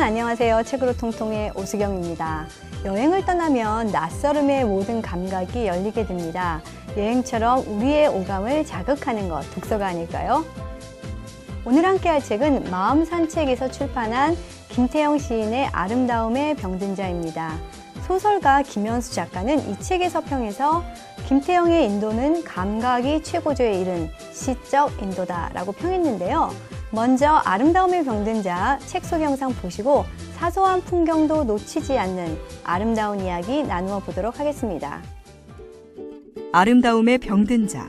안녕하세요. 책으로 통통의 오수경입니다. 여행을 떠나면 낯설음의 모든 감각이 열리게 됩니다. 여행처럼 우리의 오감을 자극하는 것, 독서가 아닐까요? 오늘 함께할 책은 마음산책에서 출판한 김태영 시인의 아름다움에 병든 자입니다. 소설가 김현수 작가는 이 책의 서평에서 김태영의 인도는 감각이 최고조에 이른 시적 인도다라고 평했는데요. 먼저 아름다움에 병든 자 책 소개 영상 보시고 사소한 풍경도 놓치지 않는 아름다운 이야기 나누어 보도록 하겠습니다. 아름다움에 병든 자.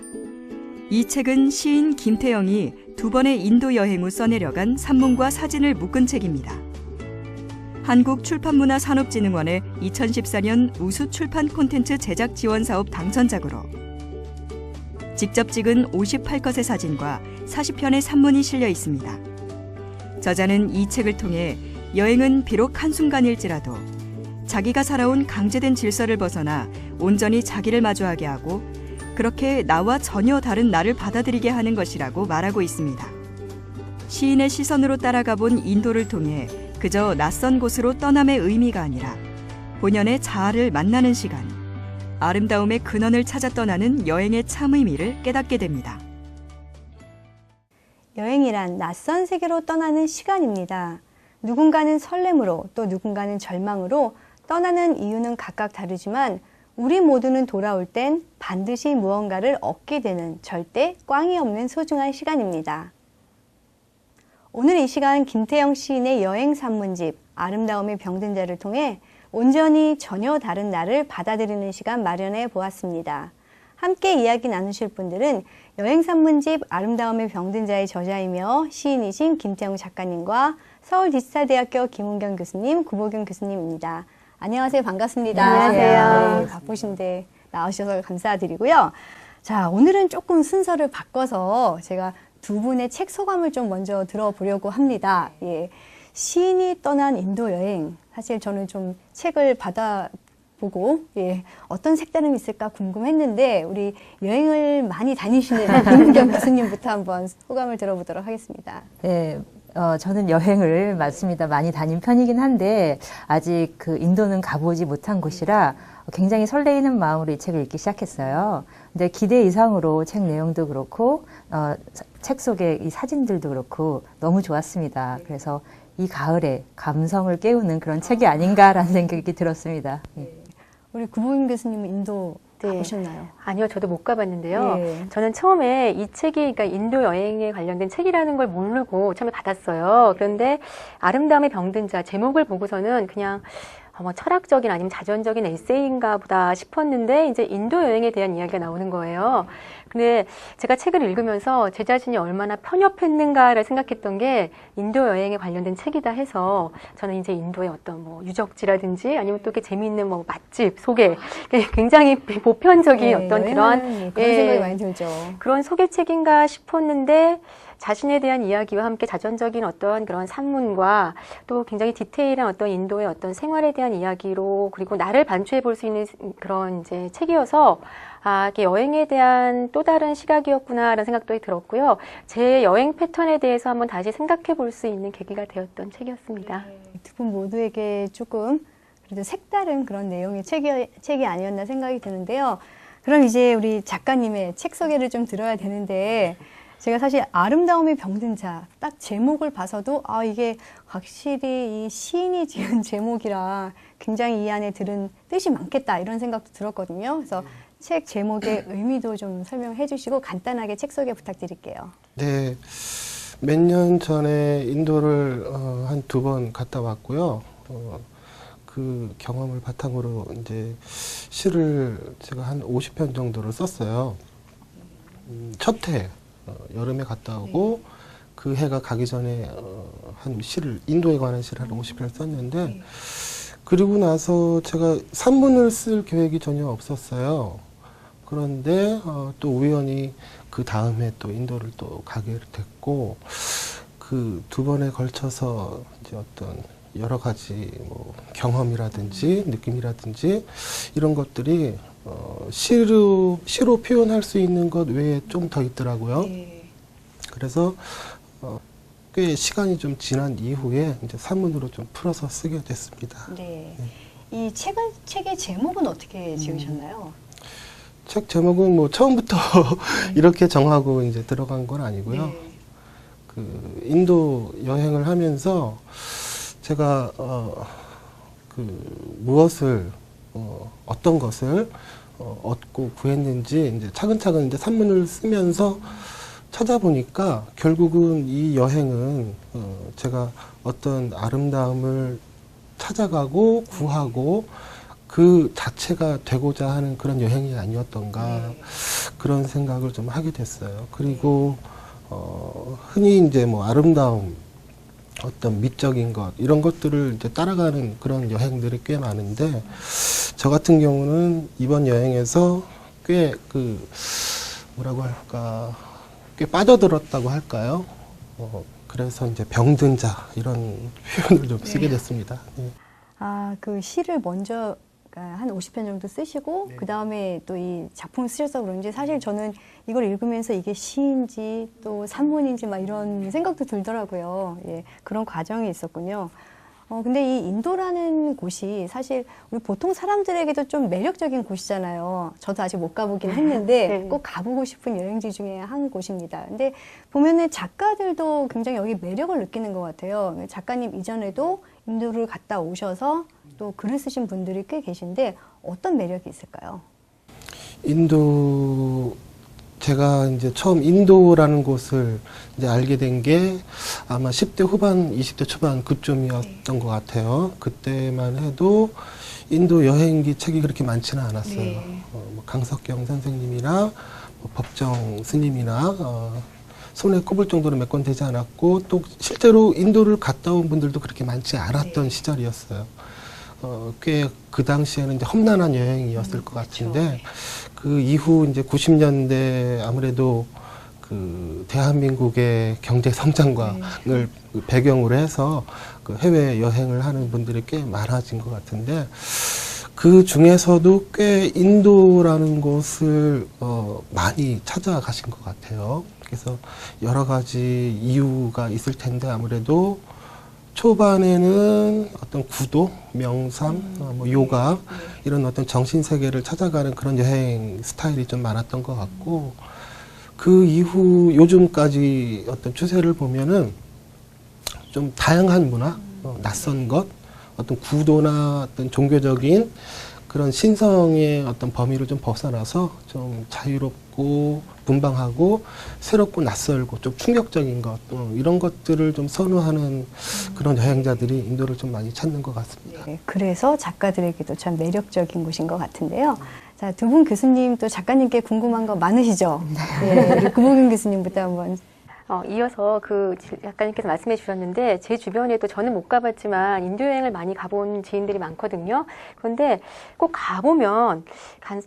이 책은 시인 김태영이 두 번의 인도 여행 후 써내려간 산문과 사진을 묶은 책입니다. 한국출판문화산업진흥원의 2014년 우수 출판 콘텐츠 제작 지원 사업 당선작으로 직접 찍은 58컷의 사진과 40편의 산문이 실려 있습니다. 저자는 이 책을 통해 여행은 비록 한순간일지라도 자기가 살아온 강제된 질서를 벗어나 온전히 자기를 마주하게 하고 그렇게 나와 전혀 다른 나를 받아들이게 하는 것이라고 말하고 있습니다. 시인의 시선으로 따라가 본 인도를 통해 그저 낯선 곳으로 떠남의 의미가 아니라 본연의 자아를 만나는 시간, 아름다움의 근원을 찾아 떠나는 여행의 참 의미를 깨닫게 됩니다. 여행이란 낯선 세계로 떠나는 시간입니다. 누군가는 설렘으로 또 누군가는 절망으로 떠나는 이유는 각각 다르지만 우리 모두는 돌아올 땐 반드시 무언가를 얻게 되는 절대 꽝이 없는 소중한 시간입니다. 오늘 이 시간 김태영 시인의 여행 산문집 아름다움에 병든 자를 통해 온전히 전혀 다른 나를 받아들이는 시간 마련해 보았습니다. 함께 이야기 나누실 분들은 여행 산문집 아름다움에 병든 자의 저자이며 시인이신 김태영 작가님과 서울디지털대학교 김은경 교수님, 구보경 교수님입니다. 안녕하세요. 반갑습니다. 안녕하세요. 네, 바쁘신데 나오셔서 감사드리고요. 자, 오늘은 조금 순서를 바꿔서 제가 두 분의 책 소감을 좀 먼저 들어보려고 합니다. 예, 시인이 떠난 인도 여행. 사실 저는 좀 책을 받아보고 어떤 색다름이 있을까 궁금했는데 우리 여행을 많이 다니시는 김은경 교수님부터 한번 소감을 들어보도록 하겠습니다. 네, 저는 여행을 맞습니다. 많이 다닌 편이긴 한데 아직 그 인도는 가보지 못한 곳이라 굉장히 설레이는 마음으로 이 책을 읽기 시작했어요. 근데 기대 이상으로 책 내용도 그렇고 책 속의 이 사진들도 그렇고 너무 좋았습니다. 그래서 이 가을에 감성을 깨우는 그런 책이 아닌가라는 생각이 들었습니다. 우리 구보경 교수님은 인도 가보셨나요? 아니요, 저도 못 가봤는데요. 예. 저는 처음에 이 책이 그러니까 인도 여행에 관련된 책이라는 걸 모르고 처음에 받았어요. 그런데 아름다움에 병든 자 제목을 보고서는 그냥 뭐 철학적인 아니면 자전적인 에세이인가 보다 싶었는데 이제 인도 여행에 대한 이야기가 나오는 거예요. 근데 제가 책을 읽으면서 제 자신이 얼마나 편협했는가를 생각했던 게 인도 여행에 관련된 책이다 해서 저는 이제 인도의 어떤 뭐 유적지라든지 아니면 또 이렇게 재미있는 뭐 맛집 소개 굉장히 보편적인 어떤 그런 생각이 많이 들죠. 그런 소개책인가 싶었는데 자신에 대한 이야기와 함께 자전적인 어떤 그런 산문과 또 굉장히 디테일한 어떤 인도의 어떤 생활에 대한 이야기로 그리고 나를 반추해 볼 수 있는 그런 이제 책이어서 이게 여행에 대한 또 다른 시각이었구나라는 생각도 들었고요. 제 여행 패턴에 대해서 한번 다시 생각해 볼 수 있는 계기가 되었던 책이었습니다. 두 분 모두에게 조금 그래도 색다른 그런 내용의 책이 아니었나 생각이 드는데요. 그럼 이제 우리 작가님의 책 소개를 좀 들어야 되는데 제가 사실 아름다움에 병든 자 딱 제목을 봐서도 이게 확실히 이 시인이 지은 제목이라 굉장히 이 안에 들은 뜻이 많겠다 이런 생각도 들었거든요. 그래서 책 제목의 의미도 좀 설명해 주시고 간단하게 책 소개 부탁드릴게요. 네, 몇 년 전에 인도를 한 2번 갔다 왔고요. 그 경험을 바탕으로 이제 시를 제가 한 50편 정도를 썼어요. 첫 해 여름에 갔다 오고 그 해가 가기 전에 한 시를 인도에 관한 시를 한 50편을 썼는데 그리고 나서 제가 산문을 쓸 계획이 전혀 없었어요. 그런데 또 우연히 그 다음에 또 인도를 또 가게 됐고 그 2번에 걸쳐서 이제 어떤 여러 가지 뭐 경험이라든지 느낌이라든지 이런 것들이 시로 표현할 수 있는 것 외에 좀 더 있더라고요. 그래서 꽤 시간이 좀 지난 이후에 이제 산문으로 좀 풀어서 쓰게 됐습니다. 네. 이 책의 제목은 어떻게 지으셨나요? 책 제목은 뭐 처음부터 이렇게 정하고 이제 들어간 건 아니고요. 네. 그 인도 여행을 하면서 제가 무엇을 어떤 것을 얻고 구했는지 이제 차근차근 이제 산문을 쓰면서 찾아보니까 결국은 이 여행은 제가 어떤 아름다움을 찾아가고 구하고 그 자체가 되고자 하는 그런 여행이 아니었던가 그런 생각을 좀 하게 됐어요. 그리고 흔히 이제 뭐 아름다움, 어떤 미적인 것 이런 것들을 이제 따라가는 그런 여행들이 꽤 많은데 저 같은 경우는 이번 여행에서 꽤 뭐라고 할까 꽤 빠져들었다고 할까요? 그래서 이제 병든 자 이런 표현을 좀 쓰게 됐습니다. 네. 아, 그 시를 먼저 한 50편 정도 쓰시고 그 다음에 또 이 작품을 쓰셔서 그런지 사실 저는 이걸 읽으면서 이게 시인지 또 산문인지 막 이런 생각도 들더라고요. 예, 그런 과정이 있었군요. 근데 이 인도라는 곳이 사실 우리 보통 사람들에게도 좀 매력적인 곳이잖아요. 저도 아직 못 가보긴 했는데 네. 꼭 가보고 싶은 여행지 중에 한 곳입니다. 근데 보면은 작가들도 굉장히 여기 매력을 느끼는 것 같아요. 작가님 이전에도 인도를 갔다 오셔서 또 글을 쓰신 분들이 꽤 계신데 어떤 매력이 있을까요? 제가 이제 처음 인도라는 곳을 이제 알게 된 게 아마 10대 후반, 20대 초반 그쯤이었던 것 같아요. 그때만 해도 인도 여행기 책이 그렇게 많지는 않았어요. 네. 뭐 강석경 선생님이나 뭐 법정 스님이나 손에 꼽을 정도로 몇 권 되지 않았고 또 실제로 인도를 갔다 온 분들도 그렇게 많지 않았던 시절이었어요. 꽤 그 당시에는 이제 험난한 여행이었을 것 같은데 그 이후 이제 90년대 아무래도 그 대한민국의 경제 성장을 배경으로 해서 그 해외 여행을 하는 분들이 꽤 많아진 것 같은데 그 중에서도 꽤 인도라는 곳을 많이 찾아가신 것 같아요. 그래서 여러 가지 이유가 있을 텐데 아무래도 초반에는 어떤 구도, 명상, 뭐 요가 이런 어떤 정신 세계를 찾아가는 그런 여행 스타일이 좀 많았던 것 같고 그 이후 요즘까지 어떤 추세를 보면은 좀 다양한 문화, 낯선 것, 어떤 구도나 어떤 종교적인 그런 신성의 어떤 범위를 좀 벗어나서 좀 자유롭고 분방하고 새롭고 낯설고 좀 충격적인 것 이런 것들을 좀 선호하는 그런 여행자들이 인도를 좀 많이 찾는 것 같습니다. 네, 그래서 작가들에게도 참 매력적인 곳인 것 같은데요. 자, 두 분 교수님 또 작가님께 궁금한 거 많으시죠? 네, 우리 금옥인 교수님부터 한번. 이어서 그 작가님께서 말씀해 주셨는데 제 주변에도 저는 못 가봤지만 인도 여행을 많이 가본 지인들이 많거든요. 그런데 꼭 가보면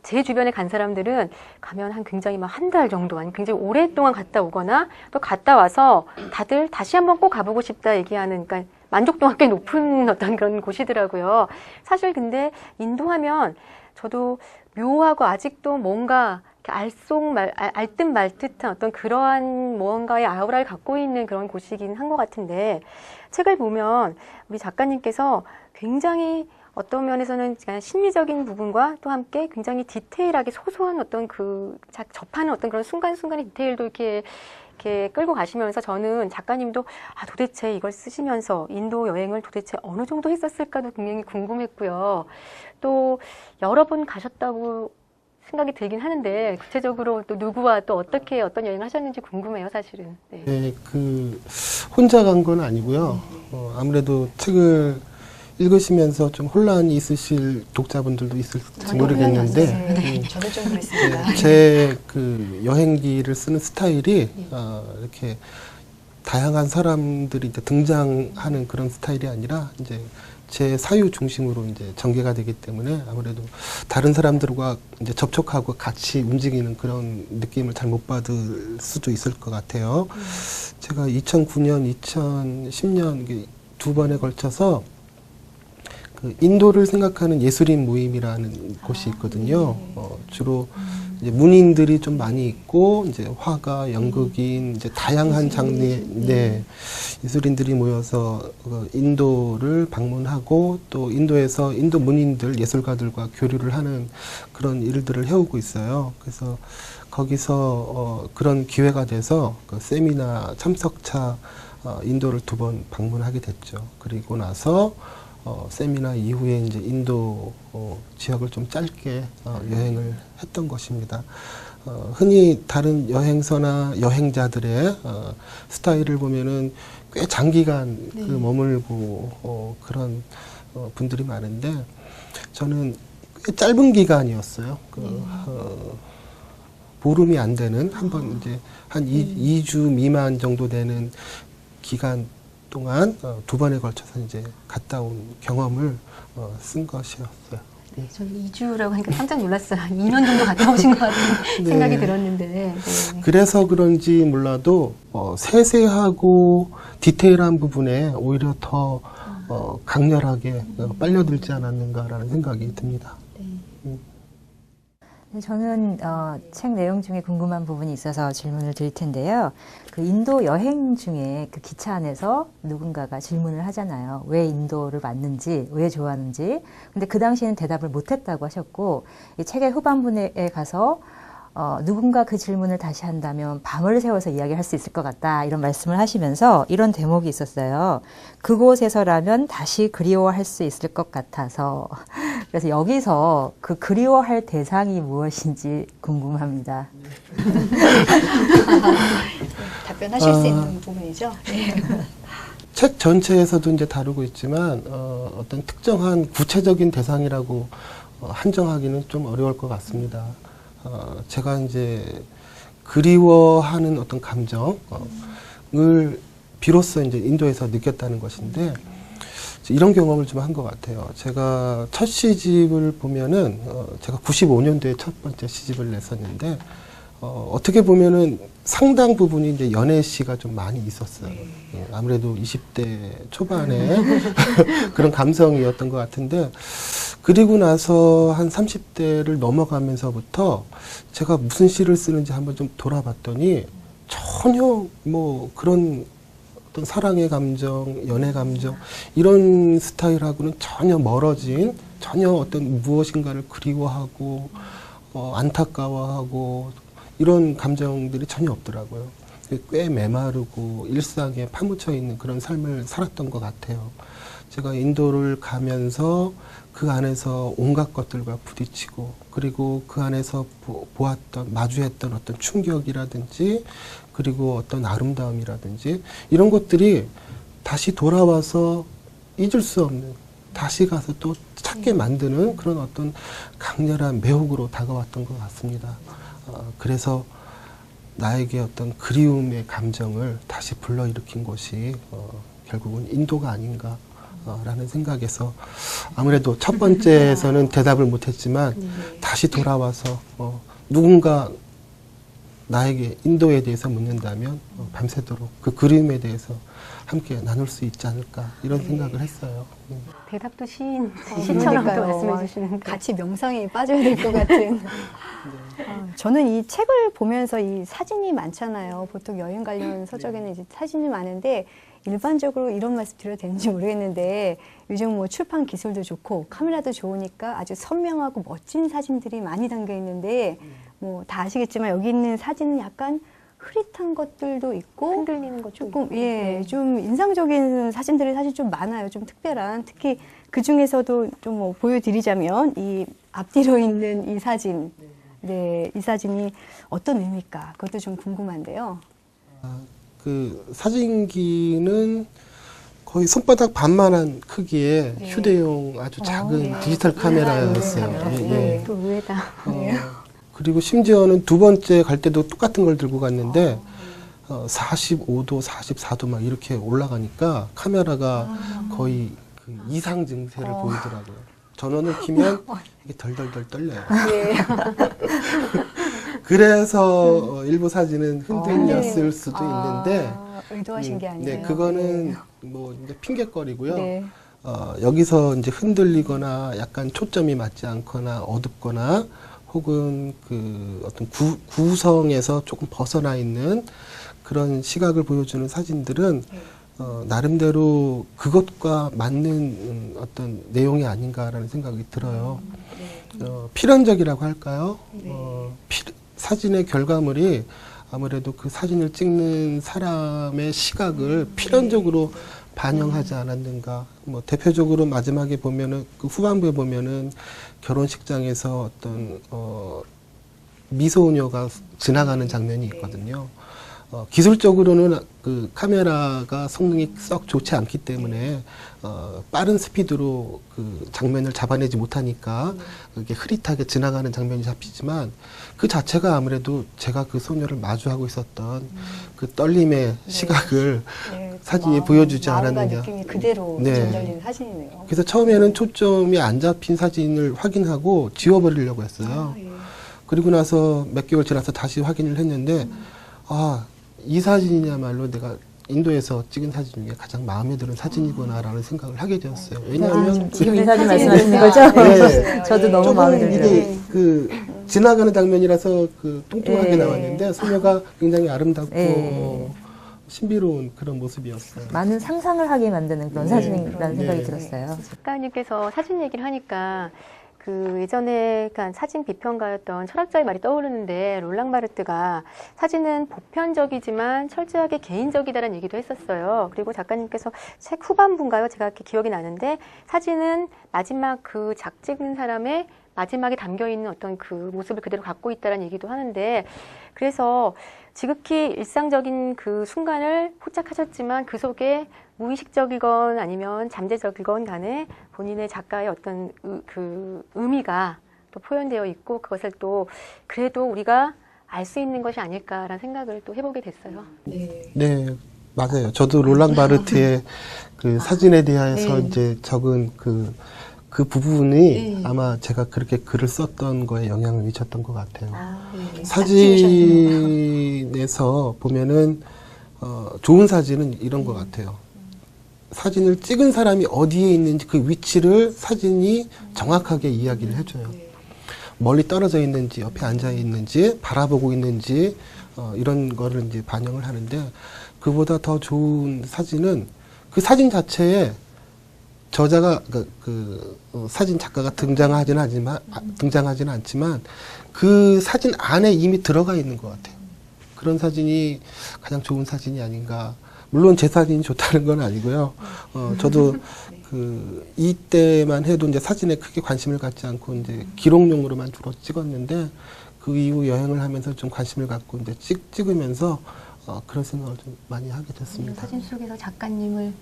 제 주변에 간 사람들은 가면 한 굉장히 막 한 달 정도 아니면 굉장히 오랫동안 갔다 오거나 또 갔다 와서 다들 다시 한번 꼭 가보고 싶다 얘기하는 그러니까 만족도가 꽤 높은 어떤 그런 곳이더라고요. 사실 근데 인도하면 저도 묘하고 아직도 뭔가 알듯 말듯한 어떤 그러한 무언가의 아우라를 갖고 있는 그런 곳이긴 한 것 같은데 책을 보면 우리 작가님께서 굉장히 어떤 면에서는 심리적인 부분과 또 함께 굉장히 디테일하게 소소한 어떤 접하는 어떤 그런 순간순간의 디테일도 이렇게 끌고 가시면서 저는 작가님도 도대체 이걸 쓰시면서 인도 여행을 도대체 어느 정도 했었을까도 굉장히 궁금했고요. 또 여러 번 가셨다고 생각이 들긴 하는데 구체적으로 또 누구와 또 어떻게 어떤 여행을 하셨는지 궁금해요, 사실은. 네. 네, 혼자 간 건 아니고요. 아무래도 책을 읽으시면서 좀 혼란이 있으실 독자분들도 있을지 모르겠는데 저도 좀 그랬습니다. 제 여행기를 쓰는 스타일이 이렇게 다양한 사람들이 이제 등장하는 그런 스타일이 아니라 이제 제 사유 중심으로 이제 전개가 되기 때문에 아무래도 다른 사람들과 이제 접촉하고 같이 움직이는 그런 느낌을 잘 못 받을 수도 있을 것 같아요. 제가 2009년, 2010년 두 번에 걸쳐서 인도를 생각하는 예술인 모임이라는 곳이 있거든요. 주로 이제 문인들이 좀 많이 있고 이제 화가, 연극인, 이제 다양한 장르의 네, 예술인들이 모여서 인도를 방문하고 또 인도에서 인도 문인들, 예술가들과 교류를 하는 그런 일들을 해오고 있어요. 그래서 거기서 그런 기회가 돼서 그 세미나 참석차 인도를 2번 방문하게 됐죠. 그리고 나서 세미나 이후에 이제 인도 지역을 좀 짧게 여행을 했던 것입니다. 흔히 다른 여행서나 여행자들의 스타일을 보면은 꽤 장기간 그 머물고 그런 분들이 많은데 저는 꽤 짧은 기간이었어요. 보름이 안 되는 한번 이제 한 2주 미만 정도 되는 기간 동안 2번에 걸쳐서 이제 갔다 온 경험을 쓴 것이었어요. 네, 저는 2주라고 하니까 깜짝 놀랐어요. 2년 정도 갔다 오신 것 같은 네. 생각이 들었는데. 네. 그래서 그런지 몰라도 세세하고 디테일한 부분에 오히려 더 강렬하게 빨려들지 않았는가라는 생각이 듭니다. 저는 책 내용 중에 궁금한 부분이 있어서 질문을 드릴 텐데요. 그 인도 여행 중에 그 기차 안에서 누군가가 질문을 하잖아요. 왜 인도를 왔는지, 왜 좋아하는지. 근데 그 당시에는 대답을 못했다고 하셨고, 이 책의 후반부에 가서 누군가 그 질문을 다시 한다면 밤을 새워서 이야기할 수 있을 것 같다. 이런 말씀을 하시면서 이런 대목이 있었어요. 그곳에서라면 다시 그리워할 수 있을 것 같아서. 그래서 여기서 그 그리워할 대상이 무엇인지 궁금합니다. 답변하실 수 있는 부분이죠. 네. 책 전체에서도 이제 다루고 있지만 어떤 특정한 구체적인 대상이라고 한정하기는 좀 어려울 것 같습니다. 제가 이제 그리워하는 어떤 감정을 비로소 이제 인도에서 느꼈다는 것인데 이런 경험을 좀 한 것 같아요. 제가 첫 시집을 보면은 제가 95년도에 첫 번째 시집을 냈었는데 어떻게 보면은 상당 부분이 이제 연애 시가 좀 많이 있었어요. 아무래도 20대 초반에 그런 감성이었던 것 같은데 그리고 나서 한 30대를 넘어가면서부터 제가 무슨 시를 쓰는지 한번 좀 돌아봤더니 전혀 뭐 그런 어떤 사랑의 감정, 연애 감정 이런 스타일하고는 전혀 멀어진 전혀 어떤 무엇인가를 그리워하고 안타까워하고 이런 감정들이 전혀 없더라고요. 꽤 메마르고 일상에 파묻혀 있는 그런 삶을 살았던 것 같아요. 제가 인도를 가면서 그 안에서 온갖 것들과 부딪히고 그리고 그 안에서 보았던 마주했던 어떤 충격이라든지 그리고 어떤 아름다움이라든지 이런 것들이 다시 돌아와서 잊을 수 없는 다시 가서 또 찾게 만드는 그런 어떤 강렬한 매혹으로 다가왔던 것 같습니다. 그래서 나에게 어떤 그리움의 감정을 다시 불러일으킨 곳이 결국은 인도가 아닌가 라는 생각에서 아무래도 첫 번째에서는 대답을 못했지만 다시 돌아와서 누군가 나에게 인도에 대해서 묻는다면 밤새도록 그 그림에 대해서 함께 나눌 수 있지 않을까 이런 생각을 했어요. 대답도 시처럼 또 말씀해 주시는데. 같이 명상에 빠져야 될 것 같은. 저는 이 책을 보면서 이 사진이 많잖아요. 보통 여행 관련 서적에는 이제 사진이 많은데 일반적으로 이런 말씀 드려도 되는지 모르겠는데 요즘 뭐 출판 기술도 좋고 카메라도 좋으니까 아주 선명하고 멋진 사진들이 많이 담겨 있는데 뭐 다 아시겠지만 여기 있는 사진은 약간 흐릿한 것들도 있고 흔들리는 것 조금 좀 인상적인 사진들이 사실 좀 많아요. 좀 특별한 특히 그 중에서도 좀 뭐 보여드리자면 이 앞뒤로 있는 이 사진, 이 사진이 어떤 의미일까? 그것도 좀 궁금한데요. 그 사진기는 거의 손바닥 반만한 크기의 휴대용 아주 작은 디지털 카메라였어요. 또 의외다. 그리고 심지어는 두 번째 갈 때도 똑같은 걸 들고 갔는데 45도, 44도 막 이렇게 올라가니까 카메라가 거의 그 이상 증세를 보이더라고요. 전원을 켜면 이게 덜덜덜 떨려요. 그래서 일부 사진은 흔들렸을 수도 있는데 의도하신 게 아니에요. 네, 그거는 뭐 이제 핑계거리고요. 여기서 이제 흔들리거나 약간 초점이 맞지 않거나 어둡거나 혹은 그 어떤 구성에서 조금 벗어나 있는 그런 시각을 보여주는 사진들은 나름대로 그것과 맞는 어떤 내용이 아닌가라는 생각이 들어요. 필연적이라고 할까요? 사진의 결과물이 아무래도 그 사진을 찍는 사람의 시각을 필연적으로 반영하지 않았는가. 뭐 대표적으로 마지막에 보면은 그 후반부에 보면은 결혼식장에서 어떤 미소녀가 지나가는 장면이 있거든요. 기술적으로는 그 카메라가 성능이 썩 좋지 않기 때문에 빠른 스피드로 그 장면을 잡아내지 못하니까 그게 흐릿하게 지나가는 장면이 잡히지만 그 자체가 아무래도 제가 그 소녀를 마주하고 있었던 그 떨림의 시각을 사진이 보여주지 마음과 않았느냐. 느낌이 그대로 네. 전달되는 사진이네요. 그래서 처음에는 초점이 안 잡힌 사진을 확인하고 지워버리려고 했어요. 그리고 나서 몇 개월 지나서 다시 확인을 했는데 이 사진이야말로 내가 인도에서 찍은 사진 중에 가장 마음에 드는 사진이구나라는 생각을 하게 되었어요. 왜냐하면 지금 이 사진 말씀하시는 거죠? 네. 저도 너무 조금 마음에 들어요. 이게 그 지나가는 장면이라서 그 뚱뚱하게 나왔는데 소녀가 굉장히 아름답고 신비로운 그런 모습이었어요. 많은 상상을 하게 만드는 그런 사진이라는 생각이 들었어요. 작가님께서 사진 얘기를 하니까 그 예전에 사진 비평가였던 철학자의 말이 떠오르는데 롤랑 바르트가 사진은 보편적이지만 철저하게 개인적이다라는 얘기도 했었어요. 그리고 작가님께서 책 후반부인가요? 제가 이렇게 기억이 나는데 사진은 마지막 그 찍은 사람의 마지막에 담겨있는 어떤 그 모습을 그대로 갖고 있다는 얘기도 하는데 그래서 지극히 일상적인 그 순간을 포착하셨지만 그 속에 무의식적이건 아니면 잠재적이건 간에 본인의 작가의 어떤 그 의미가 또 표현되어 있고 그것을 또 그래도 우리가 알 수 있는 것이 아닐까라는 생각을 또 해보게 됐어요. 네, 맞아요. 저도 롤랑 바르트의 그 사진에 대해서 이제 적은 그 부분이 아마 제가 그렇게 글을 썼던 거에 영향을 미쳤던 것 같아요. 사진에서 보면은 좋은 사진은 이런 것 같아요. 사진을 찍은 사람이 어디에 있는지 그 위치를 사진이 정확하게 이야기를 해줘요. 멀리 떨어져 있는지, 옆에 앉아 있는지, 바라보고 있는지, 이런 거를 이제 반영을 하는데, 그보다 더 좋은 사진은 그 사진 자체에 저자가, 사진 작가가 등장하지는 않지만, 그 사진 안에 이미 들어가 있는 것 같아요. 그런 사진이 가장 좋은 사진이 아닌가. 물론 제 사진이 좋다는 건 아니고요. 저도 이때만 해도 이제 사진에 크게 관심을 갖지 않고 이제 기록용으로만 주로 찍었는데 그 이후 여행을 하면서 좀 관심을 갖고 이제 찍으면서 그런 생각을 좀 많이 하게 됐습니다. 사진 속에서 작가님을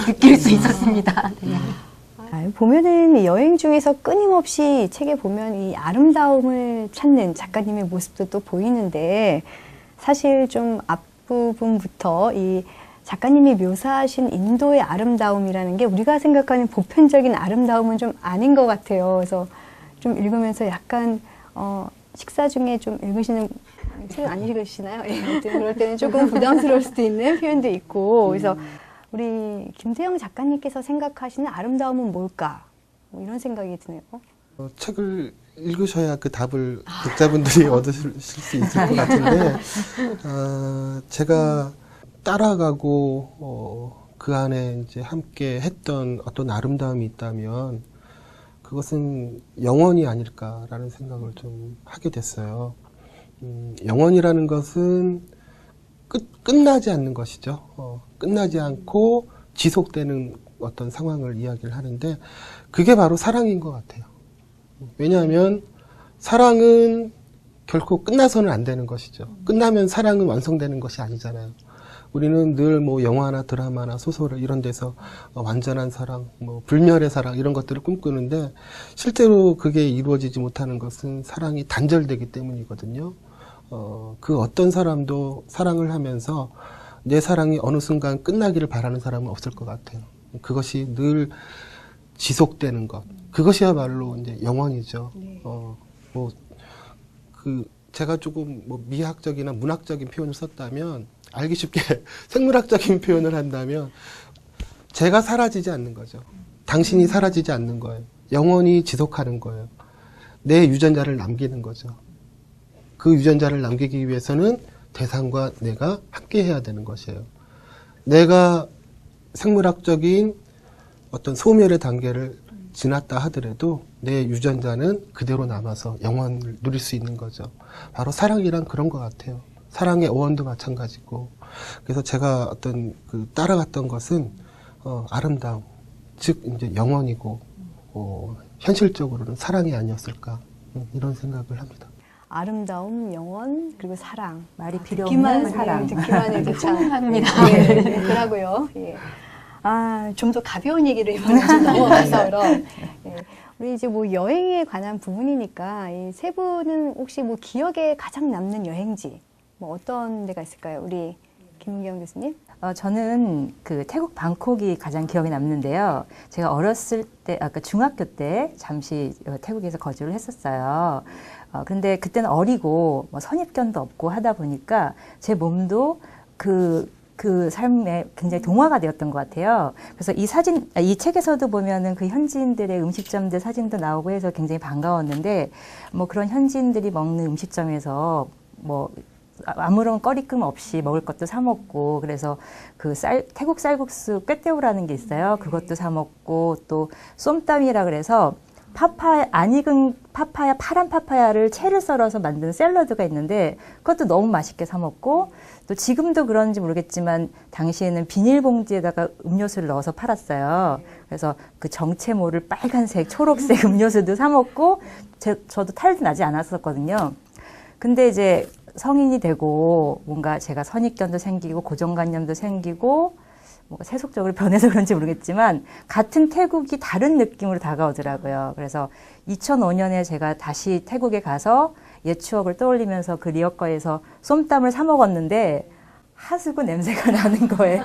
느낄 수 있었습니다. 보면은 여행 중에서 끊임없이 책에 보면 이 아름다움을 찾는 작가님의 모습도 또 보이는데 사실 좀 앞부분부터 이 작가님이 묘사하신 인도의 아름다움이라는 게 우리가 생각하는 보편적인 아름다움은 좀 아닌 것 같아요. 그래서 좀 읽으면서 약간 식사 중에 좀 읽으시는 책 안 읽으시나요? 예, 그럴 때는 조금 부담스러울 수도 있는 표현도 있고 그래서 우리 김세영 작가님께서 생각하시는 아름다움은 뭘까? 뭐 이런 생각이 드네요. 책을 읽으셔야 그 답을 독자분들이 얻으실 수 있을 것 같은데 제가 따라가고 그 안에 이제 함께 했던 어떤 아름다움이 있다면 그것은 영원이 아닐까라는 생각을 좀 하게 됐어요. 영원이라는 것은 끝나지 않는 것이죠. 끝나지 않고 지속되는 어떤 상황을 이야기를 하는데 그게 바로 사랑인 것 같아요. 왜냐하면 사랑은 결코 끝나서는 안 되는 것이죠. 끝나면 사랑은 완성되는 것이 아니잖아요. 우리는 늘 뭐 영화나 드라마나 소설 이런 데서 완전한 사랑, 뭐 불멸의 사랑 이런 것들을 꿈꾸는데 실제로 그게 이루어지지 못하는 것은 사랑이 단절되기 때문이거든요. 그 어떤 사람도 사랑을 하면서 내 사랑이 어느 순간 끝나기를 바라는 사람은 없을 것 같아요. 그것이 늘 지속되는 것. 그것이야말로 이제 영원이죠. 제가 조금 뭐 미학적이나 문학적인 표현을 썼다면 알기 쉽게 생물학적인 표현을 한다면 제가 사라지지 않는 거죠. 당신이 사라지지 않는 거예요. 영원히 지속하는 거예요. 내 유전자를 남기는 거죠. 그 유전자를 남기기 위해서는 대상과 내가 함께 해야 되는 것이에요. 내가 생물학적인 어떤 소멸의 단계를 지났다 하더라도 내 유전자는 그대로 남아서 영원을 누릴 수 있는 거죠. 바로 사랑이란 그런 것 같아요. 사랑의 어원도 마찬가지고. 그래서 제가 어떤 따라갔던 것은 아름다움, 즉 이제 영원이고 현실적으로는 사랑이 아니었을까 이런 생각을 합니다. 아름다움, 영원, 그리고 사랑. 말이 필요 듣기만 없는 사랑. 듣기만 해도 참. 합니다. 예, 그러고요. 예. 좀 더 가벼운 얘기를 이번에 좀 넘어가서 그럼. 예. 우리 이제 뭐 여행에 관한 부분이니까 이 세 분은 혹시 뭐 기억에 가장 남는 여행지 뭐 어떤 데가 있을까요? 우리 김은경 교수님? 저는 그 태국 방콕이 가장 기억에 남는데요. 제가 어렸을 때, 아까 중학교 때 잠시 태국에서 거주를 했었어요. 그런데 그때는 어리고 뭐 선입견도 없고 하다 보니까 제 몸도 그 삶에 굉장히 동화가 되었던 것 같아요. 그래서 이 책에서도 보면은 그 현지인들의 음식점들 사진도 나오고 해서 굉장히 반가웠는데, 뭐 그런 현지인들이 먹는 음식점에서 뭐 아무런 꺼리낌 없이 먹을 것도 사 먹고, 그래서 그 태국 쌀국수 꿰떼오라는 게 있어요. 그것도 사 먹고, 또 쏨땀이라 그래서 안 익은 파파야, 파란 파파야를 채를 썰어서 만든 샐러드가 있는데 그것도 너무 맛있게 사 먹고, 또 지금도 그런지 모르겠지만 당시에는 비닐봉지에다가 음료수를 넣어서 팔았어요. 그래서 그 정체모를 빨간색, 초록색 음료수도 사 먹고, 저도 탈도 나지 않았었거든요. 근데 이제 성인이 되고 뭔가 제가 선입견도 생기고 고정관념도 생기고 뭔가 세속적으로 변해서 그런지 모르겠지만 같은 태국이 다른 느낌으로 다가오더라고요. 그래서 2005년에 제가 다시 태국에 가서 옛 추억을 떠올리면서 그 리어커에서 쏨땀을 사 먹었는데 하수구 냄새가 나는 거예요.